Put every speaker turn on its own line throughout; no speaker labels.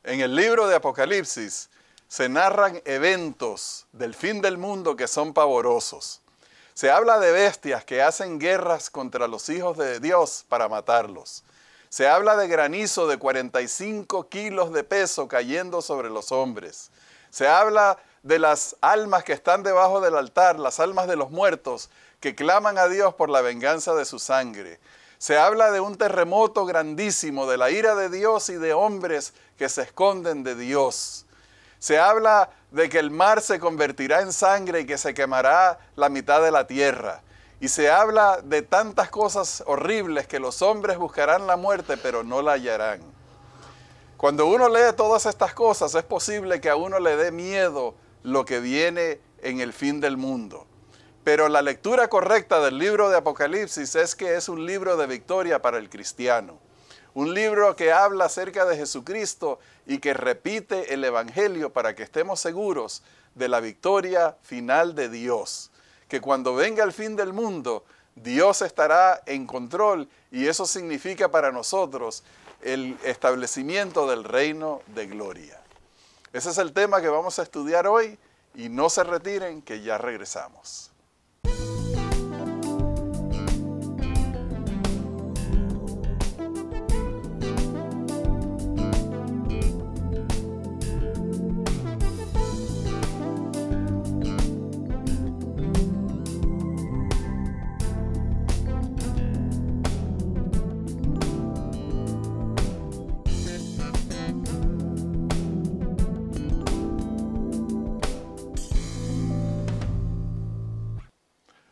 En el libro de Apocalipsis se narran eventos del fin del mundo que son pavorosos. Se habla de bestias que hacen guerras contra los hijos de Dios para matarlos. Se habla de granizo de 45 kilos de peso cayendo sobre los hombres. Se habla de las almas que están debajo del altar, las almas de los muertos, que claman a Dios por la venganza de su sangre. Se habla de un terremoto grandísimo, de la ira de Dios y de hombres que se esconden de Dios. Se habla de que el mar se convertirá en sangre y que se quemará la mitad de la tierra. Y se habla de tantas cosas horribles que los hombres buscarán la muerte, pero no la hallarán. Cuando uno lee todas estas cosas, es posible que a uno le dé miedo lo que viene en el fin del mundo. Pero la lectura correcta del libro de Apocalipsis es que es un libro de victoria para el cristiano. Un libro que habla acerca de Jesucristo y que repite el Evangelio para que estemos seguros de la victoria final de Dios. Que cuando venga el fin del mundo, Dios estará en control y eso significa para nosotros el establecimiento del reino de gloria. Ese es el tema que vamos a estudiar hoy y no se retiren que ya regresamos.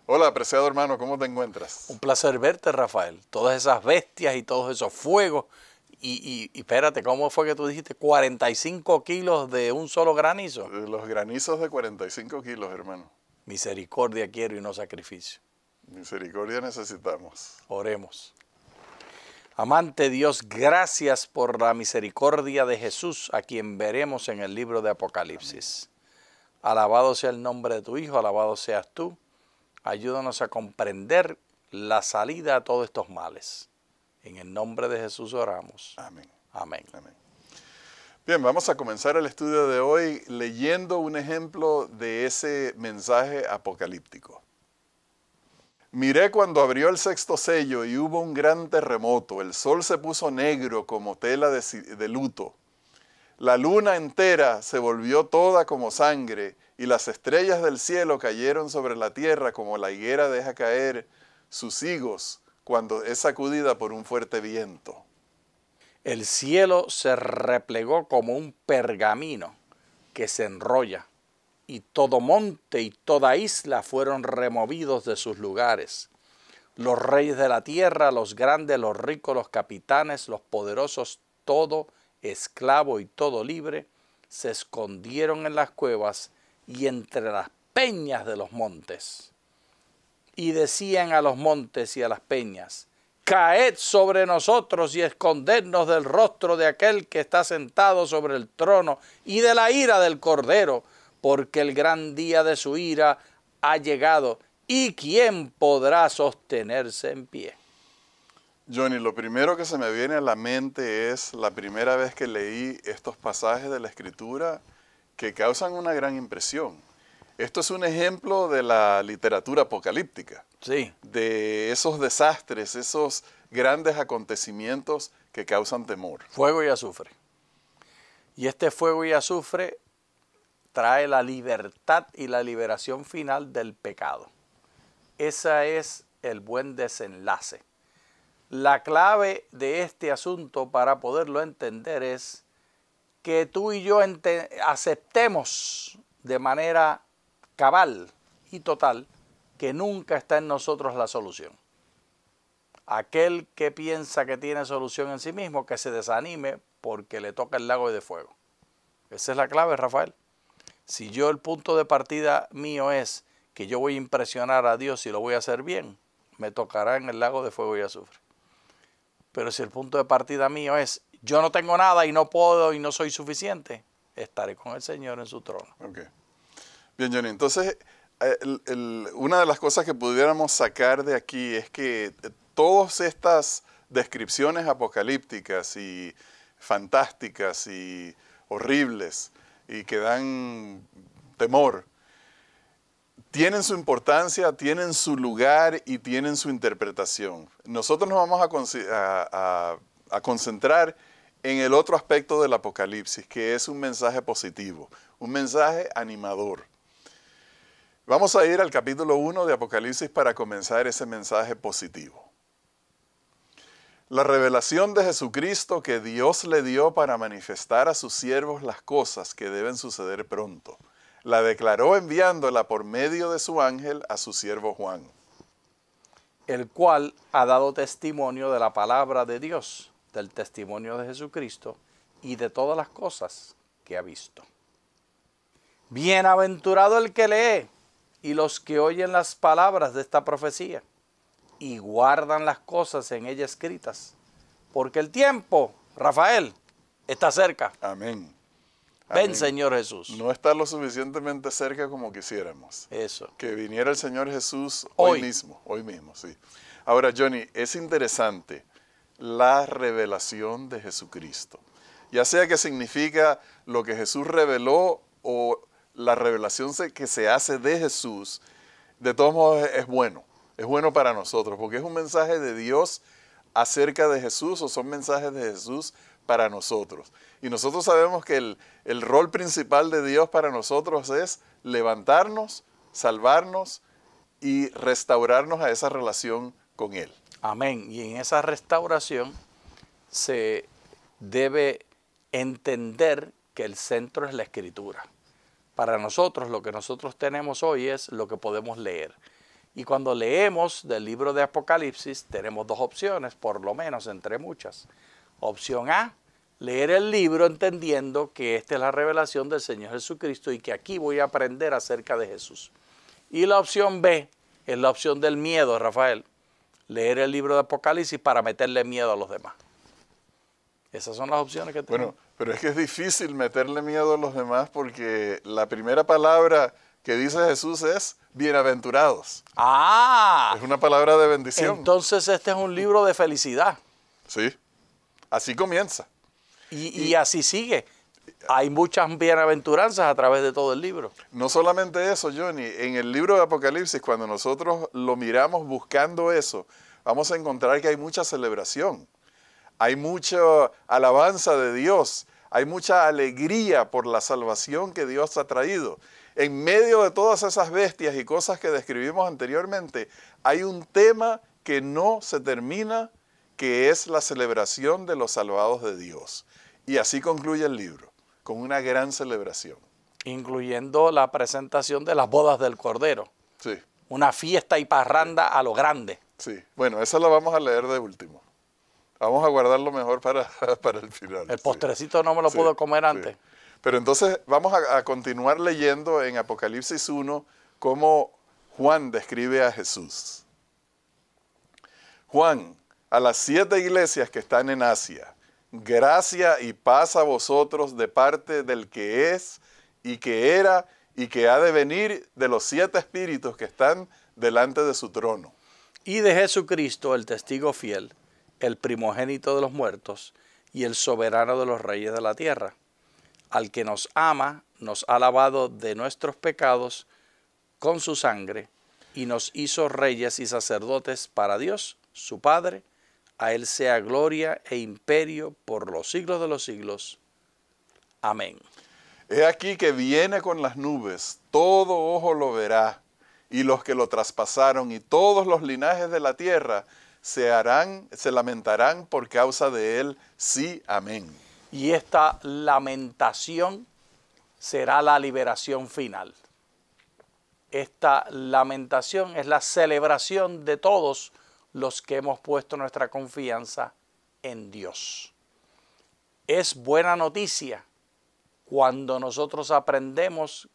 Hola, apreciado hermano, ¿cómo te encuentras?
Un placer verte, Rafael. Todas esas bestias y todos esos fuegos. Y espérate, ¿cómo fue que tú dijiste 45 kilos de un solo granizo?
Los granizos de 45 kilos, hermano.
Misericordia quiero y no sacrificio.
Misericordia necesitamos.
Oremos. Amante Dios, gracias por la misericordia de Jesús, a quien veremos en el libro de Apocalipsis. Amén. Alabado sea el nombre de tu Hijo, alabado seas tú. Ayúdanos a comprender la salida a todos estos males. En el nombre de Jesús oramos.
Amén.
Amén.
Amén. Bien, vamos a comenzar el estudio de hoy leyendo un ejemplo de ese mensaje apocalíptico. Miré cuando abrió el sexto sello y hubo un gran terremoto. El sol se puso negro como tela de luto. La luna entera se volvió toda como sangre y las estrellas del cielo cayeron sobre la tierra como la higuera deja caer sus higos cuando es sacudida por un fuerte viento.
El cielo se replegó como un pergamino que se enrolla, y todo monte y toda isla fueron removidos de sus lugares. Los reyes de la tierra, los grandes, los ricos, los capitanes, los poderosos, todo esclavo y todo libre, se escondieron en las cuevas y entre las peñas de los montes. Y decían a los montes y a las peñas: caed sobre nosotros y escondednos del rostro de aquel que está sentado sobre el trono y de la ira del Cordero, porque el gran día de su ira ha llegado, y ¿quién podrá sostenerse en pie?
Johnny, lo primero que se me viene a la mente es la primera vez que leí estos pasajes de la Escritura que causan una gran impresión. Esto es un ejemplo de la literatura apocalíptica.
Sí.
De esos desastres, esos grandes acontecimientos que causan temor.
Fuego y azufre. Y este fuego y azufre trae la libertad y la liberación final del pecado. Ese es el buen desenlace. La clave de este asunto para poderlo entender es que tú y yo aceptemos de manera cabal y total que nunca está en nosotros la solución. Aquel que piensa que tiene solución en sí mismo, que se desanime porque le toca el lago de fuego. Esa es la clave, Rafael. Si yo el punto de partida mío es que yo voy a impresionar a Dios y lo voy a hacer bien, me tocará en el lago de fuego y azufre. Pero si el punto de partida mío es yo no tengo nada y no puedo y no soy suficiente, estaré con el Señor en su trono.
Okay. Bien, Johnny, entonces una de las cosas que pudiéramos sacar de aquí es que todas estas descripciones apocalípticas y fantásticas y horribles y que dan temor, tienen su importancia, tienen su lugar y tienen su interpretación. Nosotros nos vamos a concentrar en el otro aspecto del Apocalipsis, que es un mensaje positivo, un mensaje animador. Vamos a ir al capítulo 1 de Apocalipsis para comenzar ese mensaje positivo. La revelación de Jesucristo que Dios le dio para manifestar a sus siervos las cosas que deben suceder pronto. La declaró enviándola por medio de su ángel a su siervo Juan,
el cual ha dado testimonio de la palabra de Dios, del testimonio de Jesucristo y de todas las cosas que ha visto. Bienaventurado el que lee y los que oyen las palabras de esta profecía y guardan las cosas en ella escritas, porque el tiempo, Rafael, está cerca.
Amén.
Ven,
Amén.
Señor Jesús.
No está lo suficientemente cerca como quisiéramos.
Eso.
Que viniera el Señor Jesús hoy mismo, sí. Ahora, Johnny, es interesante la revelación de Jesucristo. Ya sea que significa lo que Jesús reveló o la revelación que se hace de Jesús, de todos modos es bueno para nosotros, porque es un mensaje de Dios acerca de Jesús o son mensajes de Jesús para nosotros. Y nosotros sabemos que el rol principal de Dios para nosotros es levantarnos, salvarnos y restaurarnos a esa relación con Él.
Amén. Y en esa restauración se debe entender que el centro es la Escritura. Para nosotros, lo que nosotros tenemos hoy es lo que podemos leer. Y cuando leemos del libro de Apocalipsis, tenemos dos opciones, por lo menos entre muchas. Opción A, leer el libro entendiendo que esta es la revelación del Señor Jesucristo y que aquí voy a aprender acerca de Jesús. Y la opción B es la opción del miedo, Rafael. Leer el libro de Apocalipsis para meterle miedo a los demás. Esas son las opciones que tenemos.
Bueno, pero es que es difícil meterle miedo a los demás porque la primera palabra que dice Jesús es bienaventurados.
¡Ah!
Es una palabra de bendición.
Entonces este es un libro de felicidad.
Sí, así comienza.
Y así sigue. Hay muchas bienaventuranzas a través de todo el libro.
No solamente eso, Johnny, en el libro de Apocalipsis, cuando nosotros lo miramos buscando eso, vamos a encontrar que hay mucha celebración, hay mucha alabanza de Dios, hay mucha alegría por la salvación que Dios ha traído. En medio de todas esas bestias y cosas que describimos anteriormente, hay un tema que no se termina, que es la celebración de los salvados de Dios. Y así concluye el libro, con una gran celebración.
Incluyendo la presentación de las bodas del Cordero.
Sí.
Una fiesta y parranda a lo grande.
Sí. Bueno, esa la vamos a leer de último. Vamos a guardarlo mejor para el final.
El postrecito no me lo puedo comer antes.
Sí. Pero entonces vamos a continuar leyendo en Apocalipsis 1 cómo Juan describe a Jesús. Juan, a las 7 iglesias que están en Asia, gracia y paz a vosotros de parte del que es y que era y que ha de venir, de los 7 espíritus que están delante de su trono.
Y de Jesucristo, el testigo fiel, el primogénito de los muertos y el soberano de los reyes de la tierra, al que nos ama, nos ha lavado de nuestros pecados con su sangre y nos hizo reyes y sacerdotes para Dios, su Padre. A Él sea gloria e imperio por los siglos de los siglos. Amén.
He aquí que viene con las nubes, todo ojo lo verá, y los que lo traspasaron y todos los linajes de la tierra se lamentarán por causa de él. Sí, amén.
Y esta lamentación será la liberación final. Esta lamentación es la celebración de todos los que hemos puesto nuestra confianza en Dios. Es buena noticia cuando nosotros aprendemos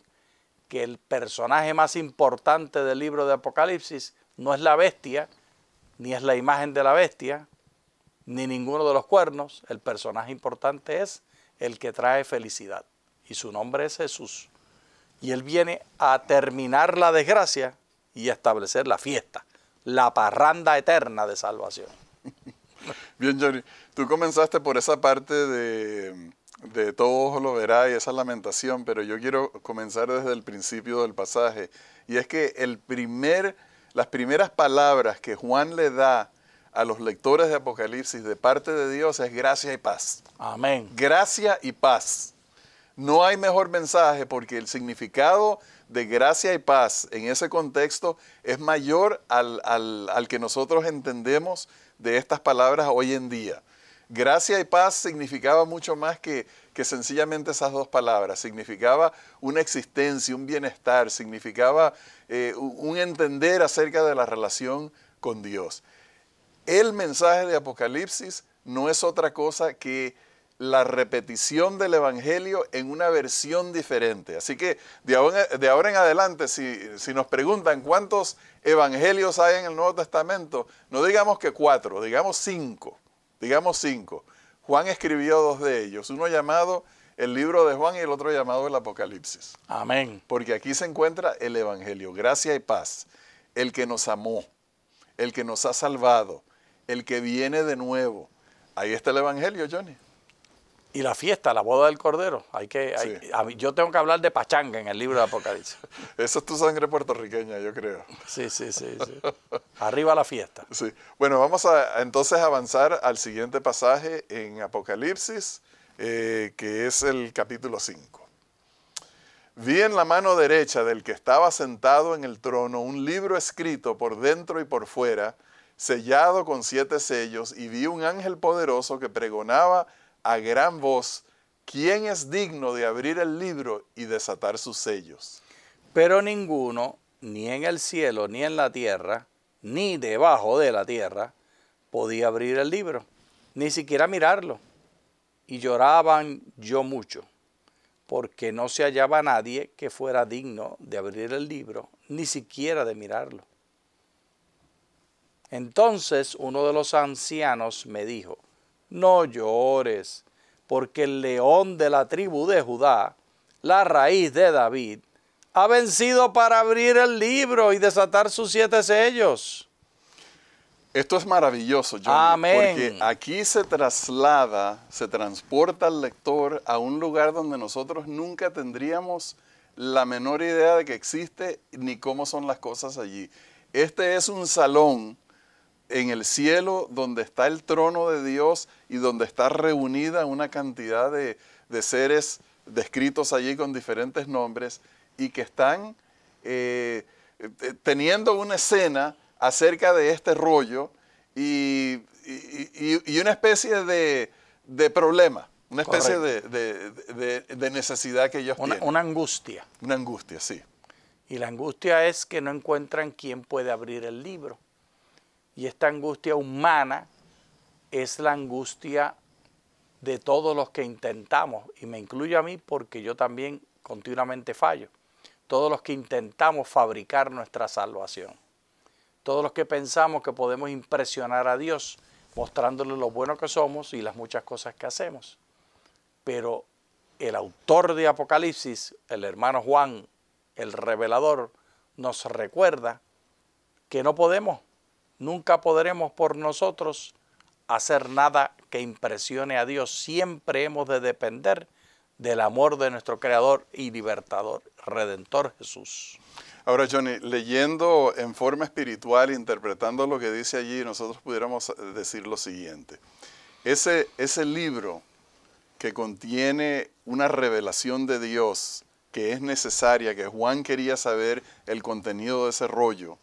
que el personaje más importante del libro de Apocalipsis no es la bestia, ni es la imagen de la bestia, ni ninguno de los cuernos. El personaje importante es el que trae felicidad, y su nombre es Jesús. Y Él viene a terminar la desgracia y a establecer la fiesta, la parranda eterna de salvación.
Bien, Johnny, tú comenzaste por esa parte de todo ojo lo verá y esa lamentación, pero yo quiero comenzar desde el principio del pasaje. Y es que las primeras palabras que Juan le da a los lectores de Apocalipsis de parte de Dios es gracia y paz.
Amén.
Gracia y paz. No hay mejor mensaje porque el significado de gracia y paz en ese contexto es mayor al que nosotros entendemos de estas palabras hoy en día. Gracia y paz significaba mucho más que sencillamente esas dos palabras. Significaba una existencia, un bienestar, significaba un entender acerca de la relación con Dios. El mensaje de Apocalipsis no es otra cosa que la repetición del Evangelio en una versión diferente. Así que de ahora en adelante, si nos preguntan cuántos evangelios hay en el Nuevo Testamento, no digamos que 4, digamos 5. Digamos 5. Juan escribió 2 de ellos, uno llamado el libro de Juan y el otro llamado el Apocalipsis.
Amén.
Porque aquí se encuentra el Evangelio, gracia y paz, el que nos amó, el que nos ha salvado, el que viene de nuevo. Ahí está el Evangelio, Johnny.
Y la fiesta, la boda del Cordero.
Sí.
Yo tengo que hablar de pachanga en el libro de Apocalipsis.
Esa es tu sangre puertorriqueña, yo creo.
Sí. Arriba la fiesta.
Sí. Bueno, vamos entonces a avanzar al siguiente pasaje en Apocalipsis, que es el capítulo 5. Vi en la mano derecha del que estaba sentado en el trono un libro escrito por dentro y por fuera, sellado con 7 sellos, y vi un ángel poderoso que pregonaba a gran voz: ¿quién es digno de abrir el libro y desatar sus sellos?
Pero ninguno, ni en el cielo, ni en la tierra, ni debajo de la tierra, podía abrir el libro, ni siquiera mirarlo. Y lloraban yo mucho, porque no se hallaba nadie que fuera digno de abrir el libro, ni siquiera de mirarlo. Entonces uno de los ancianos me dijo: no llores, porque el león de la tribu de Judá, la raíz de David, ha vencido para abrir el libro y desatar sus 7 sellos.
Esto es maravilloso, Johnny,
Amén.
porque aquí se transporta al lector a un lugar donde nosotros nunca tendríamos la menor idea de que existe ni cómo son las cosas allí. Este es un salón en el cielo donde está el trono de Dios y donde está reunida una cantidad de seres descritos allí con diferentes nombres y que están teniendo una escena acerca de este rollo y una especie de problema, una especie de necesidad que ellos tienen.
Una angustia.
Una angustia, sí.
Y la angustia es que no encuentran quién puede abrir el libro. Y esta angustia humana es la angustia de todos los que intentamos, y me incluyo a mí porque yo también continuamente fallo. Todos los que intentamos fabricar nuestra salvación. Todos los que pensamos que podemos impresionar a Dios mostrándole lo bueno que somos y las muchas cosas que hacemos. Pero el autor de Apocalipsis, el hermano Juan, el revelador, nos recuerda que no podemos. Nunca podremos por nosotros hacer nada que impresione a Dios. Siempre hemos de depender del amor de nuestro Creador y Libertador, Redentor Jesús.
Ahora, Johnny, leyendo en forma espiritual, interpretando lo que dice allí, nosotros pudiéramos decir lo siguiente. Ese libro que contiene una revelación de Dios que es necesaria, que Juan quería saber el contenido de ese rollo,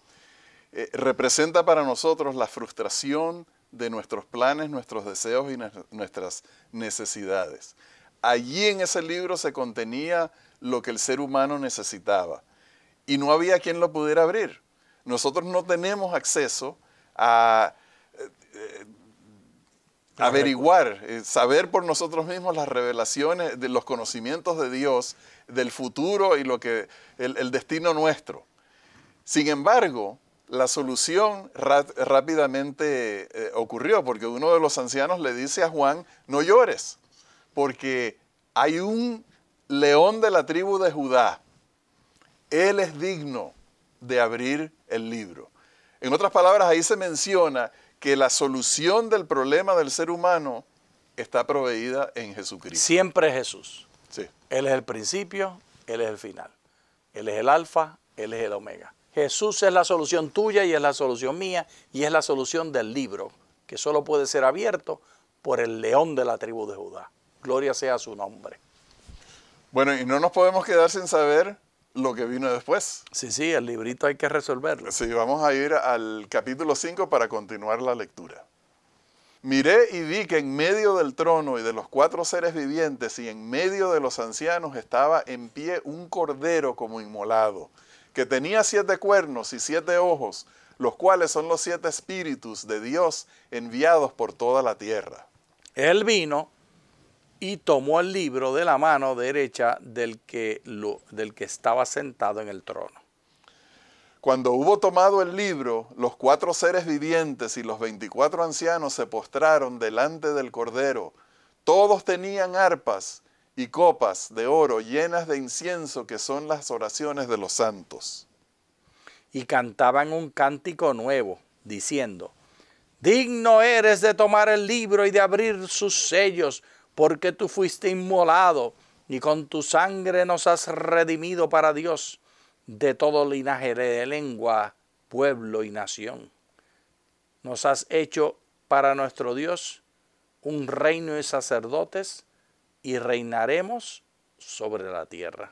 representa para nosotros la frustración de nuestros planes, nuestros deseos y nuestras necesidades. Allí en ese libro se contenía lo que el ser humano necesitaba y no había quien lo pudiera abrir. Nosotros no tenemos acceso a averiguar, saber por nosotros mismos las revelaciones, de los conocimientos de Dios, del futuro y el destino nuestro. Sin embargo, la solución rápidamente ocurrió, porque uno de los ancianos le dice a Juan: no llores, porque hay un león de la tribu de Judá. Él es digno de abrir el libro. En otras palabras, ahí se menciona que la solución del problema del ser humano está proveída en Jesucristo.
Siempre es Jesús.
Sí.
Él es el principio, Él es el final. Él es el alfa, Él es el omega. Jesús es la solución tuya y es la solución mía y es la solución del libro, que solo puede ser abierto por el león de la tribu de Judá. Gloria sea su nombre.
Bueno, y no nos podemos quedar sin saber lo que vino después.
Sí, el librito hay que resolverlo.
Sí, vamos a ir al capítulo 5 para continuar la lectura. Miré y vi que en medio del trono y de los 4 seres vivientes y en medio de los ancianos estaba en pie un cordero como inmolado, que tenía 7 cuernos y 7 ojos, los cuales son los 7 espíritus de Dios enviados por toda la tierra.
Él vino y tomó el libro de la mano derecha del que estaba sentado en el trono.
Cuando hubo tomado el libro, los 4 seres vivientes y los 24 ancianos se postraron delante del Cordero. Todos tenían arpas y copas de oro llenas de incienso, que son las oraciones de los santos.
Y cantaban un cántico nuevo, diciendo: digno eres de tomar el libro y de abrir sus sellos, porque tú fuiste inmolado y con tu sangre nos has redimido para Dios de todo linaje, de lengua, pueblo y nación. Nos has hecho para nuestro Dios un reino de sacerdotes y reinaremos sobre la tierra.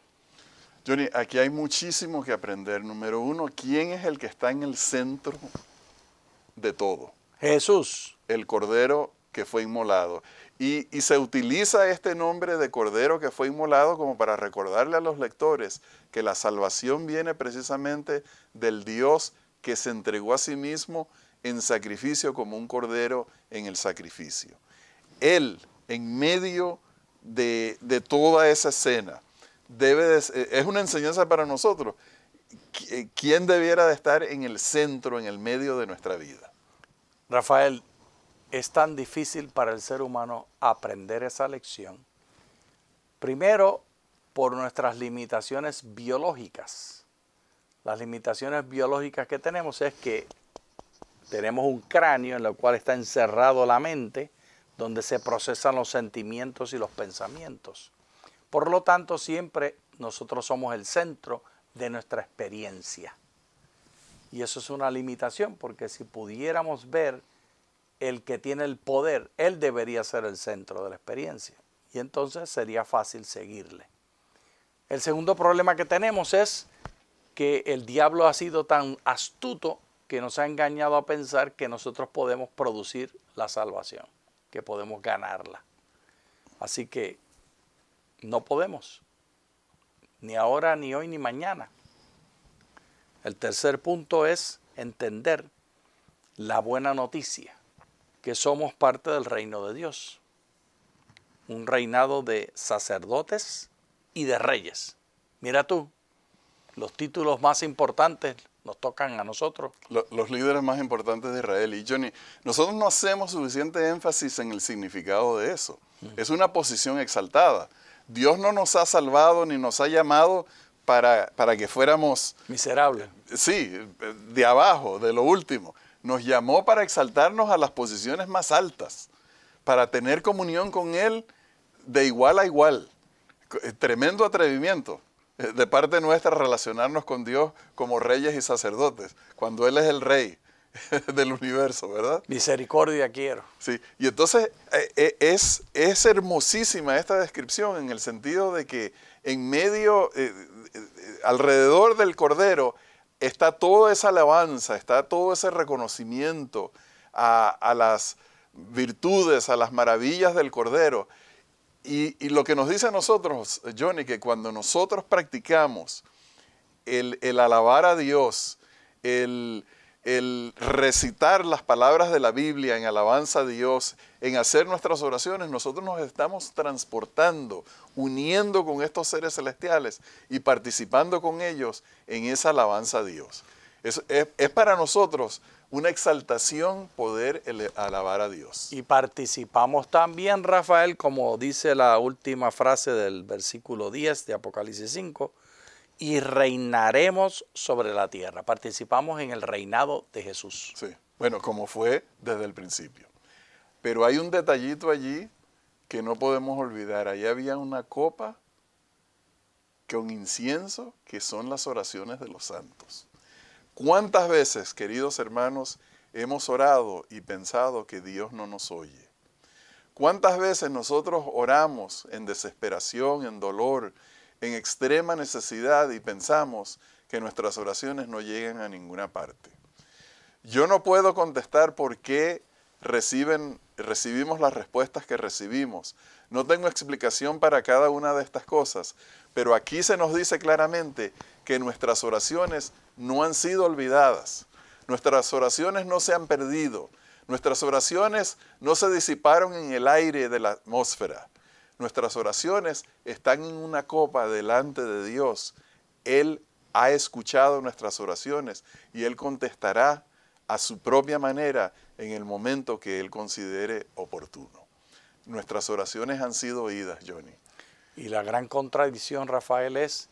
Johnny, aquí hay muchísimo que aprender. Número 1, ¿quién es el que está en el centro de todo?
Jesús.
El Cordero que fue inmolado. Y se utiliza este nombre de Cordero que fue inmolado como para recordarle a los lectores que la salvación viene precisamente del Dios que se entregó a sí mismo en sacrificio como un Cordero en el sacrificio. Él, en medio de toda esa escena, es una enseñanza para nosotros. ¿Quién debiera de estar en el centro, en el medio de nuestra vida?
Rafael, es tan difícil para el ser humano aprender esa lección. Primero, por nuestras limitaciones biológicas. Las limitaciones biológicas que tenemos es que tenemos un cráneo en el cual está encerrado la mente, donde se procesan los sentimientos y los pensamientos. Por lo tanto, siempre nosotros somos el centro de nuestra experiencia. Y eso es una limitación, porque si pudiéramos ver el que tiene el poder, él debería ser el centro de la experiencia. Y entonces sería fácil seguirle. El segundo problema que tenemos es que el diablo ha sido tan astuto que nos ha engañado a pensar que nosotros podemos producir la salvación, que podemos ganarla. Así que no podemos, ni ahora, ni hoy, ni mañana. El tercer punto es entender la buena noticia, que somos parte del reino de Dios. Un reinado de sacerdotes y de reyes. Mira tú, los títulos más importantes nos tocan a nosotros.
Los líderes más importantes de Israel. Y Johnny, nosotros no hacemos suficiente énfasis en el significado de eso. Es una posición exaltada. Dios no nos ha salvado ni nos ha llamado para que fuéramos
miserables.
Sí, de abajo, de lo último. Nos llamó para exaltarnos a las posiciones más altas, para tener comunión con Él de igual a igual. Tremendo atrevimiento de parte nuestra relacionarnos con Dios como reyes y sacerdotes, cuando Él es el rey del universo, ¿verdad?
Misericordia quiero.
Sí, y entonces es hermosísima esta descripción en el sentido de que en medio, alrededor del Cordero, está toda esa alabanza, está todo ese reconocimiento a las virtudes, a las maravillas del Cordero. Y lo que nos dice a nosotros, Johnny, que cuando nosotros practicamos el alabar a Dios, el recitar las palabras de la Biblia en alabanza a Dios, en hacer nuestras oraciones, nosotros nos estamos transportando, uniendo con estos seres celestiales y participando con ellos en esa alabanza a Dios. Es para nosotros una exaltación poder alabar a Dios.
Y participamos también, Rafael, como dice la última frase del versículo 10 de Apocalipsis 5, y reinaremos sobre la tierra. Participamos en el reinado de Jesús.
Sí. Bueno, como fue desde el principio. Pero hay un detallito allí que no podemos olvidar. Allí había una copa con incienso, que son las oraciones de los santos. ¿Cuántas veces, queridos hermanos, hemos orado y pensado que Dios no nos oye? ¿Cuántas veces nosotros oramos en desesperación, en dolor, en extrema necesidad y pensamos que nuestras oraciones no llegan a ninguna parte? Yo no puedo contestar por qué recibimos las respuestas que recibimos. No tengo explicación para cada una de estas cosas, pero aquí se nos dice claramente que nuestras oraciones no han sido olvidadas. Nuestras oraciones no se han perdido. Nuestras oraciones no se disiparon en el aire de la atmósfera. Nuestras oraciones están en una copa delante de Dios. Él ha escuchado nuestras oraciones y Él contestará a su propia manera en el momento que Él considere oportuno. Nuestras oraciones han sido oídas, Johnny.
Y la gran contradicción, Rafael, es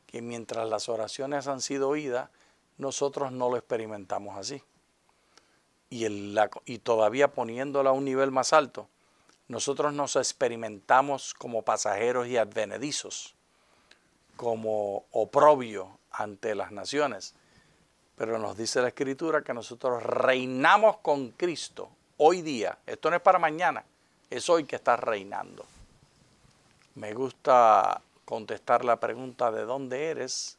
que mientras las oraciones han sido oídas, nosotros no lo experimentamos así. Y todavía poniéndola a un nivel más alto, nosotros nos experimentamos como pasajeros y advenedizos, como oprobio ante las naciones. Pero nos dice la Escritura que nosotros reinamos con Cristo hoy día. Esto no es para mañana, es hoy que está reinando. Me gusta contestar la pregunta ¿de dónde eres?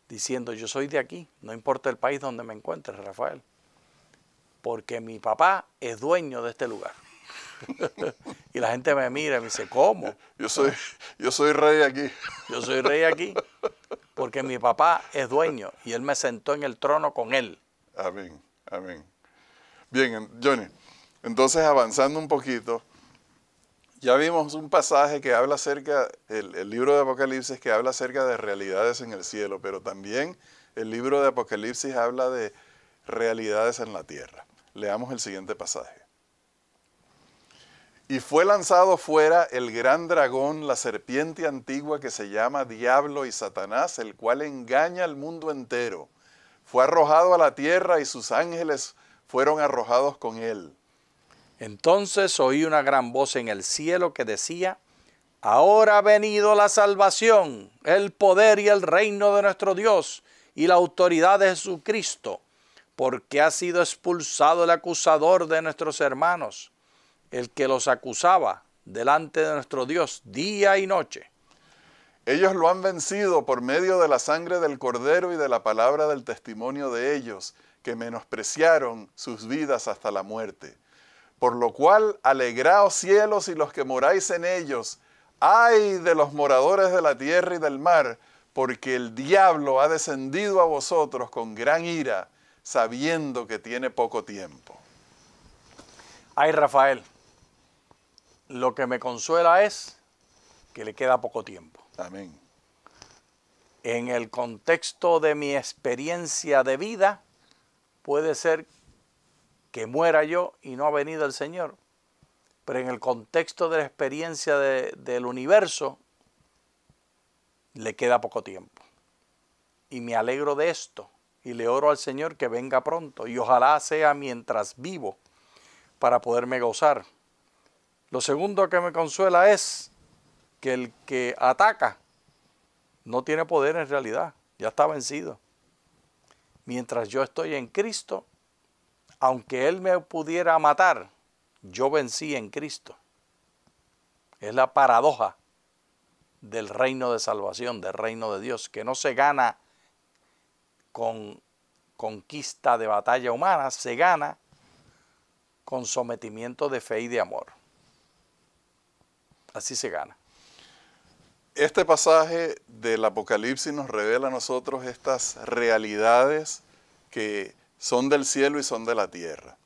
Diciendo yo soy de aquí, no importa el país donde me encuentres, Rafael. Porque mi papá es dueño de este lugar. Y la gente me mira y me dice, ¿cómo?
Yo soy rey aquí.
Yo soy rey aquí porque mi papá es dueño y él me sentó en el trono con él.
Amén, amén. Bien, Johnny, entonces avanzando un poquito, ya vimos un pasaje que habla acerca, el libro de Apocalipsis que habla acerca de realidades en el cielo, pero también el libro de Apocalipsis habla de realidades en la tierra. Leamos el siguiente pasaje. Y fue lanzado fuera el gran dragón, la serpiente antigua que se llama Diablo y Satanás, el cual engaña al mundo entero. Fue arrojado a la tierra y sus ángeles fueron arrojados con él.
Entonces oí una gran voz en el cielo que decía, ahora ha venido la salvación, el poder y el reino de nuestro Dios y la autoridad de Jesucristo, porque ha sido expulsado el acusador de nuestros hermanos, el que los acusaba delante de nuestro Dios día y noche.
Ellos lo han vencido por medio de la sangre del Cordero y de la palabra del testimonio de ellos, que menospreciaron sus vidas hasta la muerte. Por lo cual, alegraos cielos y los que moráis en ellos, ay de los moradores de la tierra y del mar, porque el diablo ha descendido a vosotros con gran ira, sabiendo que tiene poco tiempo.
Ay, Rafael, lo que me consuela es que le queda poco tiempo.
Amén.
En el contexto de mi experiencia de vida, puede ser que muera yo y no ha venido el Señor. Pero en el contexto de la experiencia del universo, le queda poco tiempo. Y me alegro de esto. Y le oro al Señor que venga pronto. Y ojalá sea mientras vivo para poderme gozar. Lo segundo que me consuela es que el que ataca no tiene poder en realidad. Ya está vencido. Mientras yo estoy en Cristo, aunque Él me pudiera matar, yo vencí en Cristo. Es la paradoja del reino de salvación, del reino de Dios, que no se gana con conquista de batalla humana, se gana con sometimiento de fe y de amor. Así se gana.
Este pasaje del Apocalipsis nos revela a nosotros estas realidades que son del cielo y son de la tierra.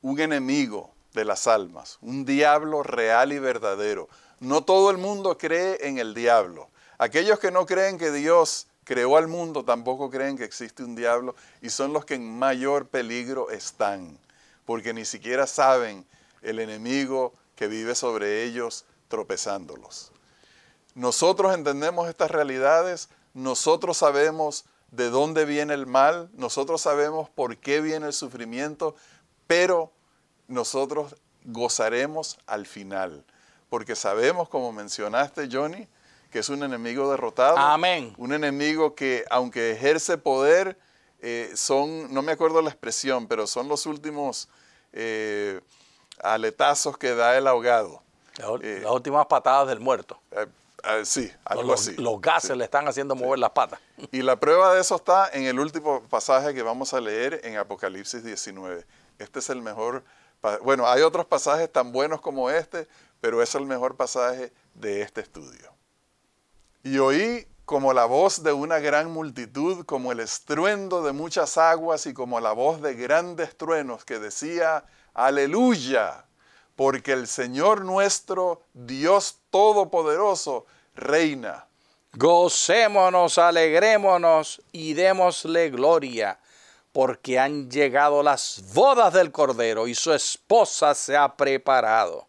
Un enemigo de las almas, un diablo real y verdadero. No todo el mundo cree en el diablo. Aquellos que no creen que Dios creó al mundo tampoco creen que existe un diablo y son los que en mayor peligro están, porque ni siquiera saben el enemigo que vive sobre ellos tropezándolos. Nosotros entendemos estas realidades, nosotros sabemos de dónde viene el mal, nosotros sabemos por qué viene el sufrimiento, pero nosotros gozaremos al final, porque sabemos, como mencionaste, Johnny, que es un enemigo derrotado.
Amén.
Un enemigo que, aunque ejerce poder, no me acuerdo la expresión, pero son los últimos aletazos que da el ahogado.
Las últimas patadas del muerto.
Sí, algo así.
Los gases
Sí.
le están haciendo mover las patas.
Y la prueba de eso está en el último pasaje que vamos a leer en Apocalipsis 19. Este es el mejor. Bueno, hay otros pasajes tan buenos como este, pero es el mejor pasaje de este estudio. Y oí como la voz de una gran multitud, como el estruendo de muchas aguas y como la voz de grandes truenos que decía: ¡Aleluya! Porque el Señor nuestro, Dios Todopoderoso, reina.
Gocémonos, alegrémonos y démosle gloria, porque han llegado las bodas del Cordero y su esposa se ha preparado.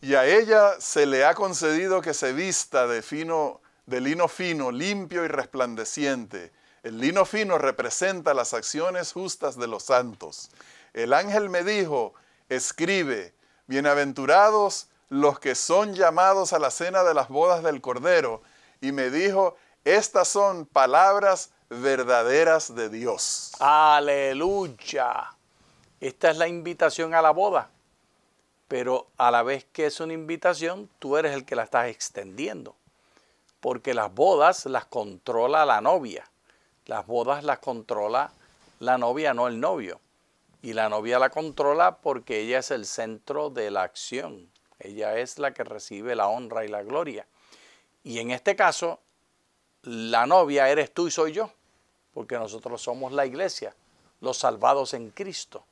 Y a ella se le ha concedido que se vista de lino fino, limpio y resplandeciente. El lino fino representa las acciones justas de los santos. El ángel me dijo: escribe, bienaventurados los que son llamados a la cena de las bodas del Cordero. Y me dijo: estas son palabras verdaderas de Dios.
Aleluya. Esta es la invitación a la boda. Pero a la vez que es una invitación, tú eres el que la estás extendiendo. Porque las bodas las controla la novia. Las bodas las controla la novia, no el novio. Y la novia la controla porque ella es el centro de la acción. Ella es la que recibe la honra y la gloria. Y en este caso, la novia eres tú y soy yo. Porque nosotros somos la iglesia, los salvados en Cristo.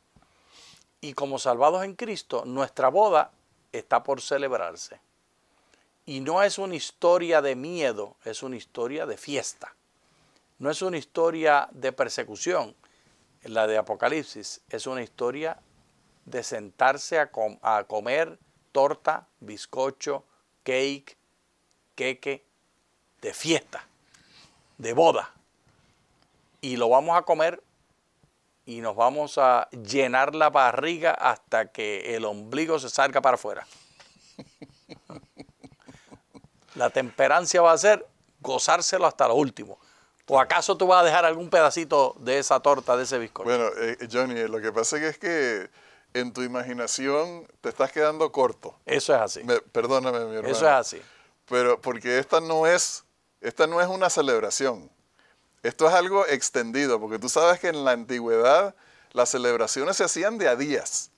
Y como salvados en Cristo, nuestra boda está por celebrarse. Y no es una historia de miedo, es una historia de fiesta. No es una historia de persecución. La de Apocalipsis es una historia de sentarse a comer torta, bizcocho, cake, queque, de fiesta, de boda. Y lo vamos a comer y nos vamos a llenar la barriga hasta que el ombligo se salga para afuera. La temperancia va a ser gozárselo hasta lo último. ¿O acaso tú vas a dejar algún pedacito de esa torta, de ese bizcocho?
Bueno, Johnny, lo que pasa es que en tu imaginación te estás quedando corto.
Eso es así.
Perdóname, mi hermano.
Eso es así.
Pero porque esta no es una celebración. Esto es algo extendido, porque tú sabes que en la antigüedad las celebraciones se hacían de a días.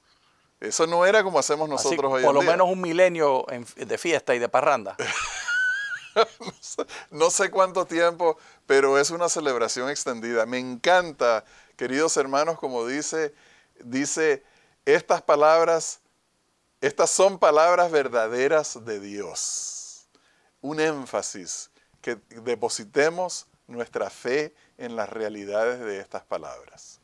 Eso no era como hacemos nosotros hoy en día.
Por lo menos un milenio de fiesta y de parranda.
No sé cuánto tiempo, pero es una celebración extendida. Me encanta, queridos hermanos, como dice, estas son palabras verdaderas de Dios. Un énfasis, que depositemos nuestra fe en las realidades de estas palabras.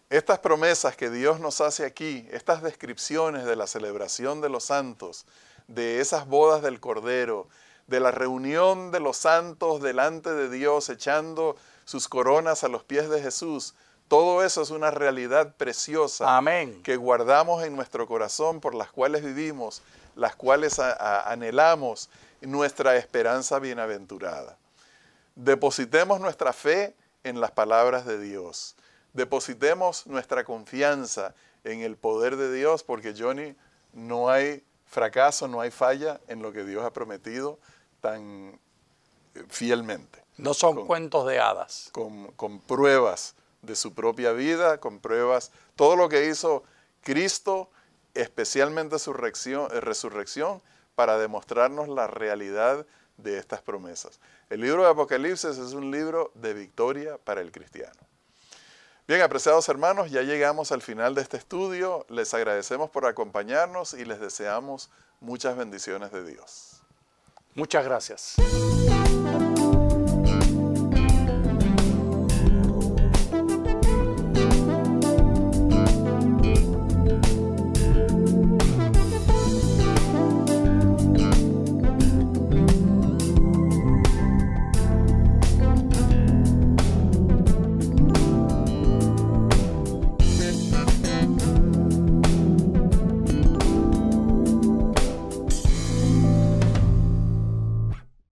Estas promesas que Dios nos hace aquí, estas descripciones de la celebración de los santos, de esas bodas del Cordero, de la reunión de los santos delante de Dios, echando sus coronas a los pies de Jesús, todo eso es una realidad preciosa.
Amén.
Que guardamos en nuestro corazón, por las cuales vivimos, las cuales anhelamos, nuestra esperanza bienaventurada. Depositemos nuestra fe en las palabras de Dios. Depositemos nuestra confianza en el poder de Dios, porque, Johnny, no hay fracaso, no hay falla en lo que Dios ha prometido tan fielmente.
No son cuentos de hadas.
Con pruebas de su propia vida, con pruebas, todo lo que hizo Cristo, especialmente su resurrección, para demostrarnos la realidad de estas promesas. El libro de Apocalipsis es un libro de victoria para el cristiano. Bien, apreciados hermanos, ya llegamos al final de este estudio. Les agradecemos por acompañarnos y les deseamos muchas bendiciones de Dios.
Muchas gracias.